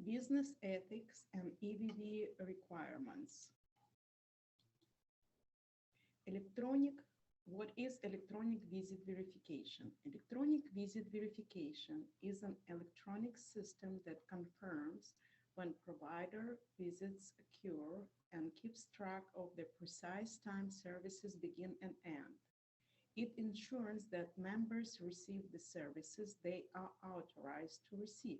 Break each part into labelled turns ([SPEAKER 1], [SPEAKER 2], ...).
[SPEAKER 1] Business ethics and EVV requirements. Electronic, what is electronic visit verification? Electronic visit verification is an electronic system that confirms when provider visits occur and keeps track of the precise time services begin and end. It ensures that members receive the services they are authorized to receive.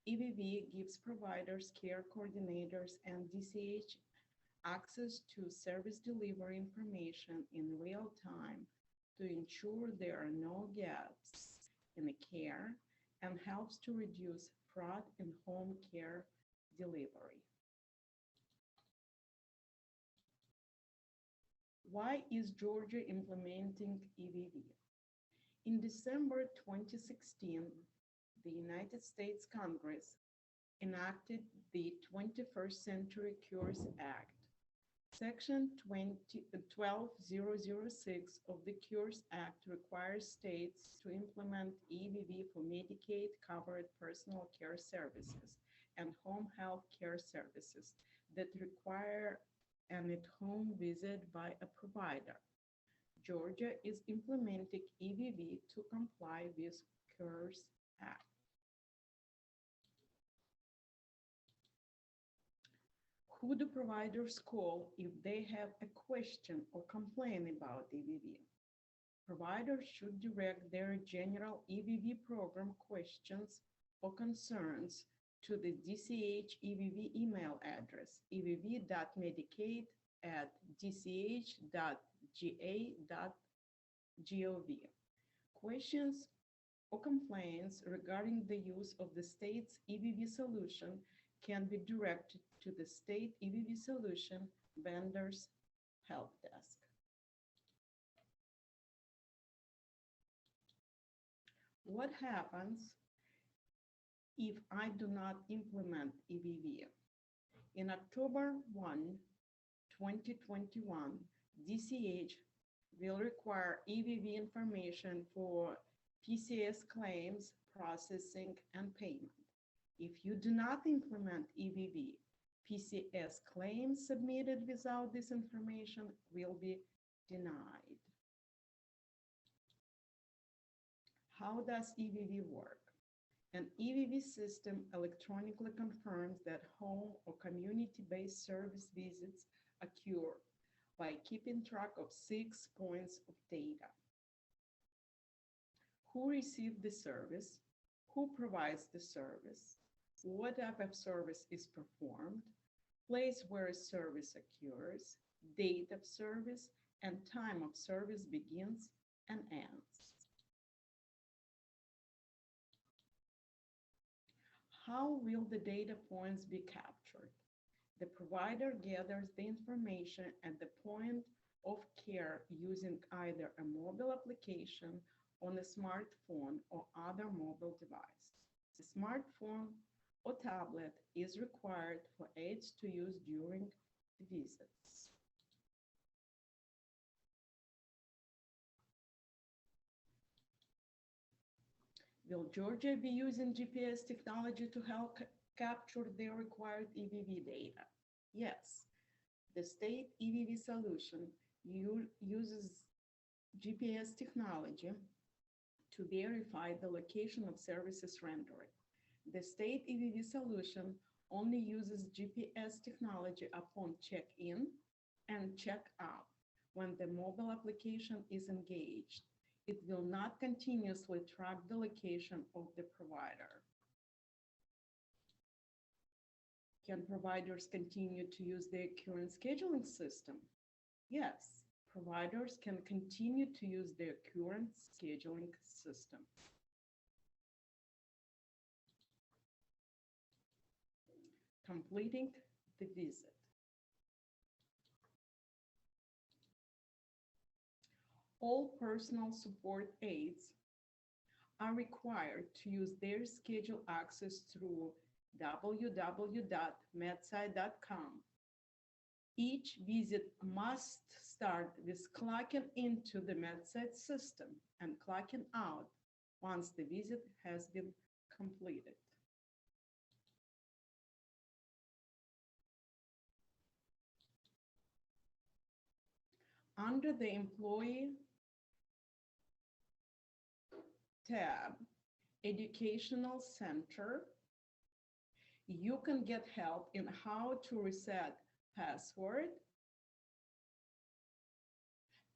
[SPEAKER 1] EVV gives providers, care coordinators, and DCH access to service delivery information in real time to ensure there are no gaps in the care and helps to reduce fraud in home care delivery. Why is Georgia implementing EVV? In December 2016, the United States Congress enacted the 21st Century Cures Act. Section 12006 of the Cures Act requires states to implement EVV for Medicaid-covered personal care services and home health care services that require an at-home visit by a provider. Georgia is implementing EVV to comply with Cures Act. Who do providers call if they have a question or complaint about EVV? Providers should direct their general EVV program questions or concerns to the DCH EVV email address, evv.medicaid@dch.ga.gov. Questions or complaints regarding the use of the state's EVV solution can be directed to the state EVV solution vendor's help desk. What happens if I do not implement EVV? In October 1, 2021, DCH will require EVV information for PCS claims, processing, and payment. If you do not implement EVV, PCS claims submitted without this information will be denied. How does EVV work? An EVV system electronically confirms that home or community-based service visits occur by keeping track of 6 points of data. Who received the service? Who provides the service? What type of service is performed? Place where a service occurs, date of service, and time of service begins and ends. How will the data points be captured? The provider gathers the information at the point of care using either a mobile application on a smartphone or other mobile device. The smartphone or tablet is required for aides to use during the visits. Will Georgia be using GPS technology to help capture the required EVV data? Yes. The state EVV solution uses GPS technology to verify the location of services rendered. The state EVV solution only uses GPS technology upon check-in and check-out when the mobile application is engaged. It will not continuously track the location of the provider. Can providers continue to use their current scheduling system? Yes, providers can continue to use their current scheduling system. Completing the visit. All personal support aides are required to use their schedule access through www.medside.com. Each visit must start with clocking into the MedSide system and clocking out once the visit has been completed. Under the Employee tab, Educational Center, you can get help in how to reset password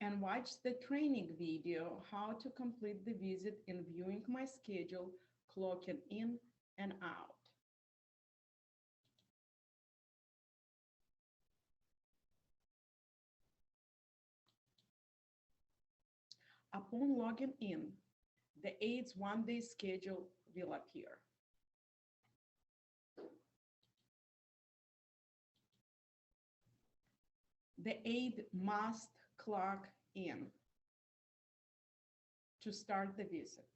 [SPEAKER 1] and watch the training video, how to complete the visit in viewing my schedule, clocking in and out. Upon logging in, the aide's one-day schedule will appear. The aide must clock in to start the visit,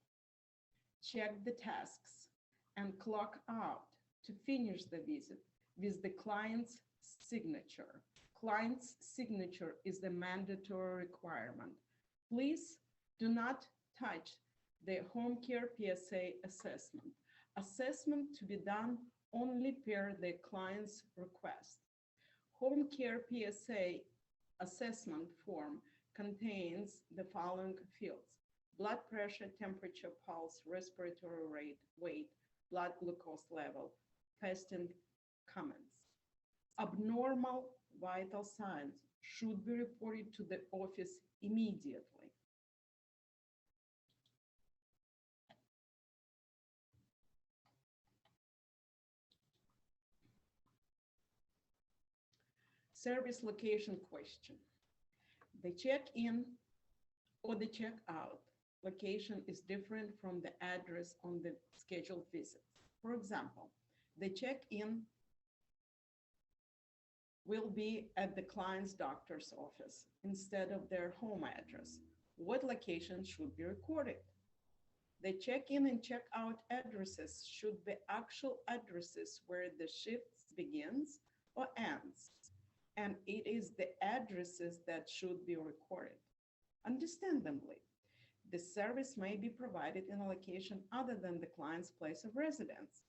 [SPEAKER 1] check the tasks, and clock out to finish the visit with the client's signature. Client's signature is the mandatory requirement. Please do not touch the home care PSA assessment. Assessment to be done only per the client's request. Home care PSA assessment form contains the following fields: blood pressure, temperature, pulse, respiratory rate, weight, blood glucose level, fasting comments. Abnormal vital signs should be reported to the office immediately. Service location question. The check-in or the check-out location is different from the address on the scheduled visit. For example, the check-in will be at the client's doctor's office instead of their home address. What location should be recorded? The check-in and check-out addresses should be actual addresses where the shift begins or ends, and it is the addresses that should be recorded. Understandably, the service may be provided in a location other than the client's place of residence.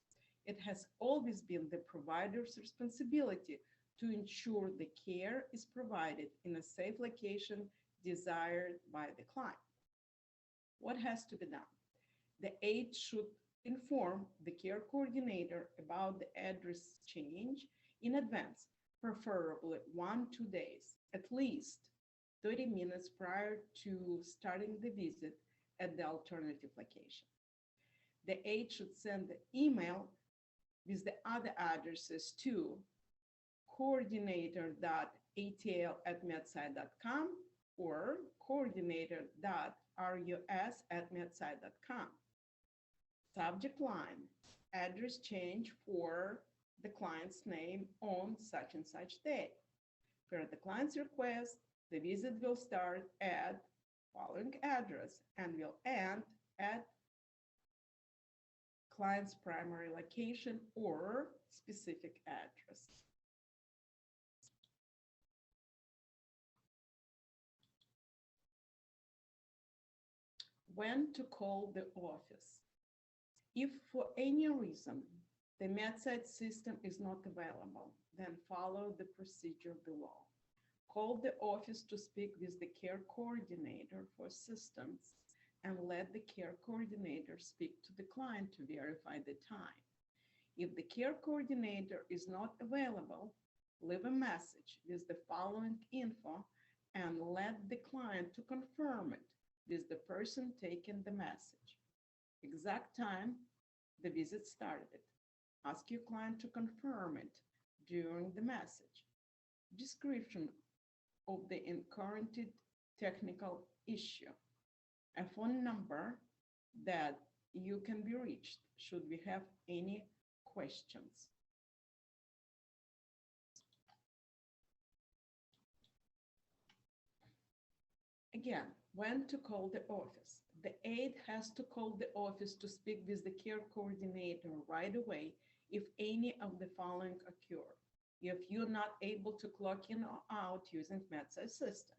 [SPEAKER 1] It has always been the provider's responsibility to ensure the care is provided in a safe location desired by the client. What has to be done? The aide should inform the care coordinator about the address change in advance, preferably 1-2 days, at least 30 minutes prior to starting the visit at the alternative location. The aide should send the email with the other addresses to coordinator.atl@medside.com or coordinator.rus@medside.com. Subject line, address change for the client's name on such and such day. Per the client's request, the visit will start at following address and will end at client's primary location or specific address. When to call the office. If for any reason the MedSite system is not available, then follow the procedure below. Call the office to speak with the care coordinator for assistance and let the care coordinator speak to the client to verify the time. If the care coordinator is not available, leave a message with the following info and let the client to confirm it with the person taking the message. Exact time the visit started. Ask your client to confirm it during the message. Description of the encountered technical issue. A phone number that you can be reached should we have any questions. Again, when to call the office. The aide has to call the office to speak with the care coordinator right away if any of the following occur. If you're not able to clock in or out using MedSite system,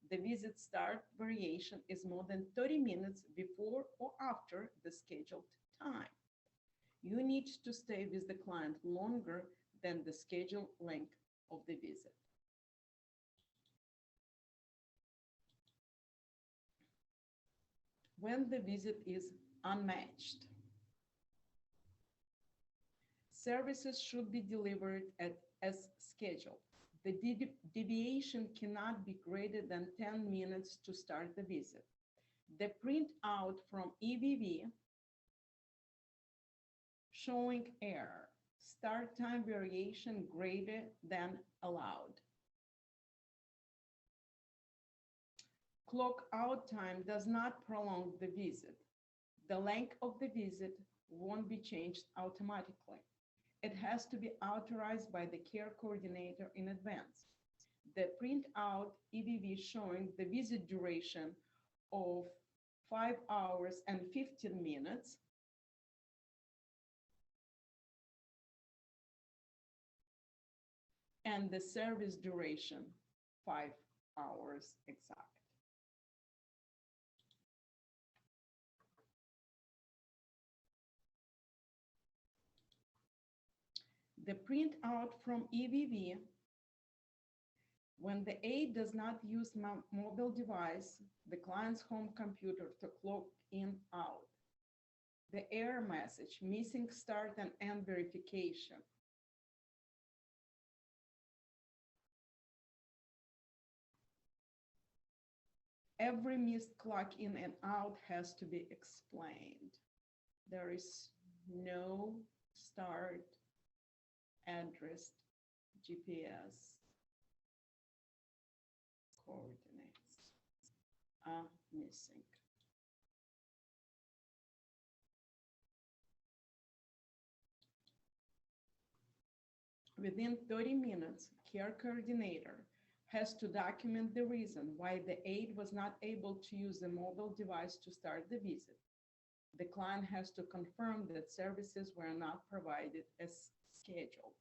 [SPEAKER 1] the visit start variation is more than 30 minutes before or after the scheduled time. You need to stay with the client longer than the scheduled length of the visit. when the visit is unmatched. Services should be delivered as scheduled. The deviation cannot be greater than 10 minutes to start the visit. The printout from EVV showing error, start time variation greater than allowed. Clock out time does not prolong the visit. The length of the visit won't be changed automatically. It has to be authorized by the care coordinator in advance. The printout EVV showing the visit duration of 5 hours and 15 minutes and the service duration 5 hours exact. The printout from EVV, when the aide does not use mobile device, the client's home computer to clock in out. The error message, missing start and end verification. Every missed clock in and out has to be explained. There is no start address GPS coordinates are missing. Within 30 minutes, care coordinator has to document the reason why the aide was not able to use the mobile device to start the visit. The client has to confirm that services were not provided as scheduled.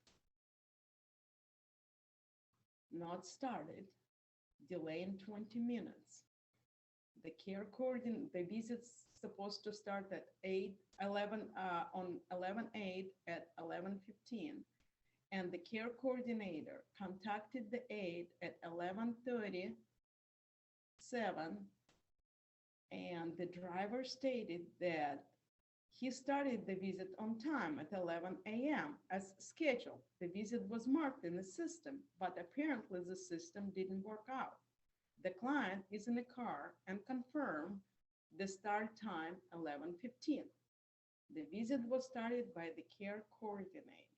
[SPEAKER 1] Not started, delay in 20 minutes. The care coordinator, the visit's supposed to start at 11/8 at 11:15. And the care coordinator contacted the aide at 11:37, and the driver stated that he started the visit on time at 11 a.m. as scheduled. The visit was marked in the system, but apparently the system didn't work out. The client is in the car and confirmed the start time 11:15. The visit was started by the care coordinator.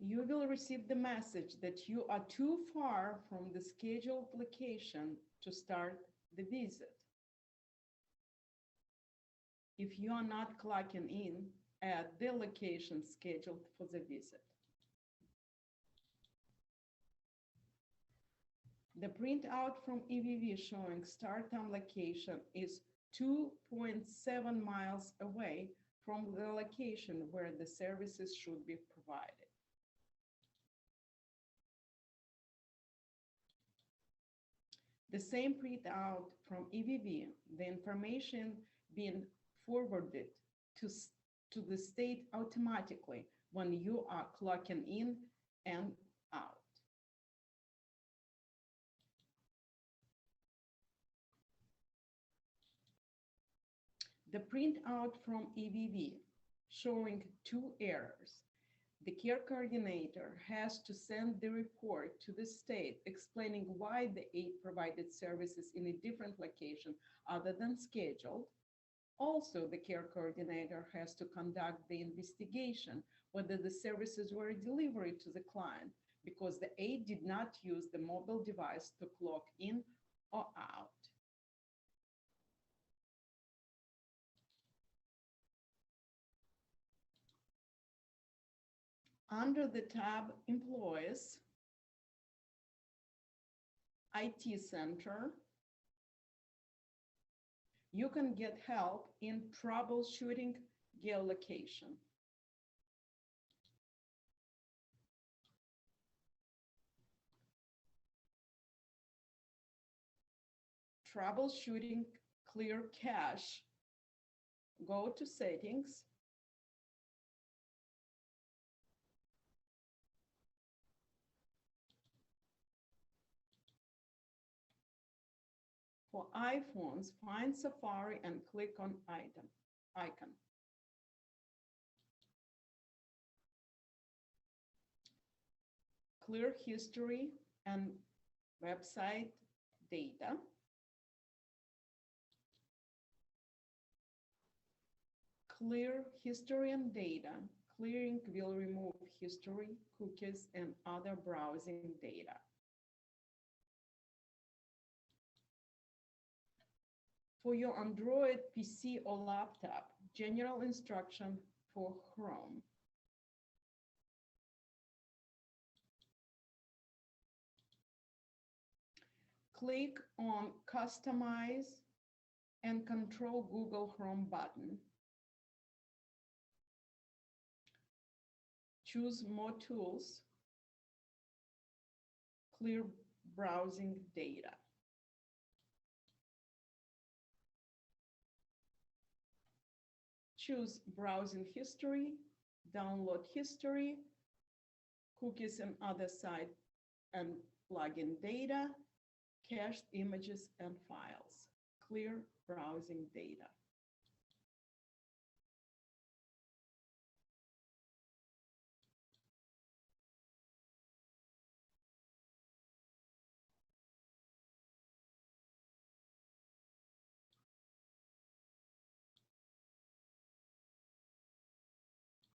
[SPEAKER 1] You will receive the message that you are too far from the scheduled location to start the visit. If you are not clocking in at the location scheduled for the visit. The printout from EVV showing start time location is 2.7 miles away from the location where the services should be provided. The same printout from EVV, the information being forwarded to the state automatically when you are clocking in and out. The printout from EVV showing 2 errors. The care coordinator has to send the report to the state explaining why the aide provided services in a different location other than scheduled. Also, the care coordinator has to conduct the investigation whether the services were delivered to the client because the aide did not use the mobile device to clock in or out. Under the tab Employees, IT Center, you can get help in troubleshooting geolocation. Troubleshooting clear cache. Go to Settings. For iPhones, find Safari and click on icon. Clear history and website data. Clear history and data. Clearing will remove history, cookies, and other browsing data. For your Android PC or laptop, general instruction for Chrome. Click on Customize and Control Google Chrome button. Choose More Tools. Clear browsing data. Choose Browsing History, Download History, Cookies and Other Site and Plugin Data, Cached Images and Files. Clear browsing data.